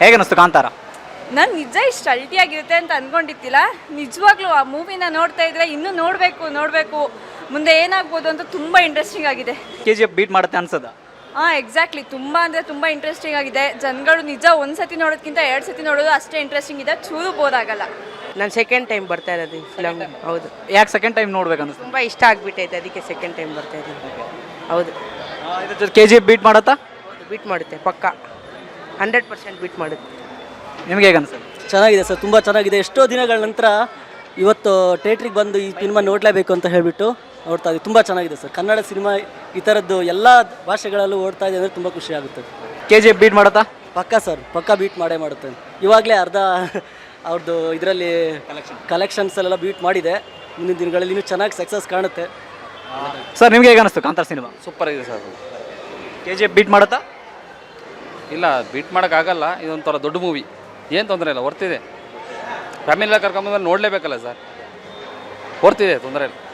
ಹೇಗೆ ಅನಿಸ್ತು ಕಾಂತಾರ? ನಾನು ನಿಜ ಇಷ್ಟು ಅಲ್ಟಿಯಾಗಿರುತ್ತೆ ಅಂತ ಅಂದ್ಕೊಂಡಿದ್ದಿಲ್ಲ. ನಿಜವಾಗ್ಲೂ ಆ ಮೂವಿನ ನೋಡ್ತಾ ಇದ್ರೆ ಇನ್ನೂ ನೋಡಬೇಕು ಮುಂದೆ ಏನಾಗ್ಬೋದು ಅಂತ ತುಂಬ ಇಂಟ್ರೆಸ್ಟಿಂಗ್ ಆಗಿದೆ. KGF ಬೀಟ್ ಮಾಡುತ್ತೆ ಅನ್ಸದ? ಎಕ್ಸಾಕ್ಟ್ಲಿ. ತುಂಬ ಅಂದರೆ ತುಂಬ ಇಂಟ್ರೆಸ್ಟಿಂಗ್ ಆಗಿದೆ. ಜನಗಳು ನಿಜ ಒಂದು ಸತಿ ನೋಡೋದಕ್ಕಿಂತ 2 ಸತಿ ನೋಡೋದು ಅಷ್ಟೇ ಇಂಟ್ರೆಸ್ಟಿಂಗ್ ಇದೆ. ಚೂರು ಬೋದಾಗಲ್ಲ. ನಾನು ಸೆಕೆಂಡ್ ಟೈಮ್ ಬರ್ತಾ ಇರೋದು ಫಿಲಮ್. ಹೌದು. ಯಾಕೆ ಸೆಕೆಂಡ್ ಟೈಮ್ ನೋಡ್ಬೇಕು ಅನಿಸ್ತು? ತುಂಬ ಇಷ್ಟ ಆಗಿಬಿಟ್ಟೈತೆ, ಅದಕ್ಕೆ ಸೆಕೆಂಡ್ ಟೈಮ್ ಬರ್ತಾ ಇದ್ದೀನಿ. ಹೌದು. ಇದ್ರ ಜೊತೆ KGF ಬೀಟ್ ಮಾಡುತ್ತಾ? ಬೀಟ್ ಮಾಡುತ್ತೆ ಪಕ್ಕ, 100% ಬೀಟ್ ಮಾಡುತ್ತೆ. ನಿಮ್ಗೆ ಹೇಗೆ ಅನಿಸ್ತದೆ? ಚೆನ್ನಾಗಿದೆ ಸರ್, ತುಂಬ ಚೆನ್ನಾಗಿದೆ. ಎಷ್ಟೋ ದಿನಗಳ ನಂತರ ಇವತ್ತು ಥಿಯೇಟ್ರಿಗೆ ಬಂದು ಈ ಸಿನಿಮಾ ನೋಡಲೇಬೇಕು ಅಂತ ಹೇಳಿಬಿಟ್ಟು ನೋಡ್ತಾ ಇದ್ದೀವಿ. ತುಂಬ ಚೆನ್ನಾಗಿದೆ ಸರ್. ಕನ್ನಡ ಸಿನಿಮಾ ಈ ಥರದ್ದು ಎಲ್ಲ ಭಾಷೆಗಳಲ್ಲೂ ಓಡ್ತಾ ಇದೆ ಅಂದರೆ ತುಂಬ ಖುಷಿ ಆಗುತ್ತೆ. KGF ಬೀಟ್ ಮಾಡುತ್ತಾ? ಪಕ್ಕ ಸರ್, ಪಕ್ಕ ಬೀಟ್ ಮಾಡೇ ಮಾಡುತ್ತೆ. ಇವಾಗಲೇ ಅರ್ಧ ಅವ್ರದ್ದು ಇದರಲ್ಲಿ ಕಲೆಕ್ಷನ್ಸಲ್ಲೆಲ್ಲ ಬೀಟ್ ಮಾಡಿದೆ. ಮುಂದಿನ ದಿನಗಳಲ್ಲಿ ಇನ್ನೂ ಚೆನ್ನಾಗಿ ಸಕ್ಸಸ್ ಕಾಣುತ್ತೆ. ಸರ್ ನಿಮ್ಗೆ ಹೇಗೆ ಅನಿಸ್ತು ಕಾಂತಾರ ಸಿನಿಮಾ? ಸೂಪರ್ ಇದೆ ಸರ್. KGF ಬೀಟ್ ಮಾಡುತ್ತಾ? ಇಲ್ಲ, ಬೀಟ್ ಮಾಡೋಕ್ಕಾಗಲ್ಲ. ಇದೊಂಥರ ದೊಡ್ಡ ಮೂವಿ, ಏನು ತೊಂದರೆ ಇಲ್ಲ, ವರ್ತಿದೆ. ಫ್ಯಾಮಿಲಿಲ್ಲ ಕರ್ಕೊಂಬಂದ್ರೆ ನೋಡಲೇಬೇಕಲ್ಲ ಸರ್, ವರ್ತಿದೆ, ತೊಂದರೆ ಇಲ್ಲ.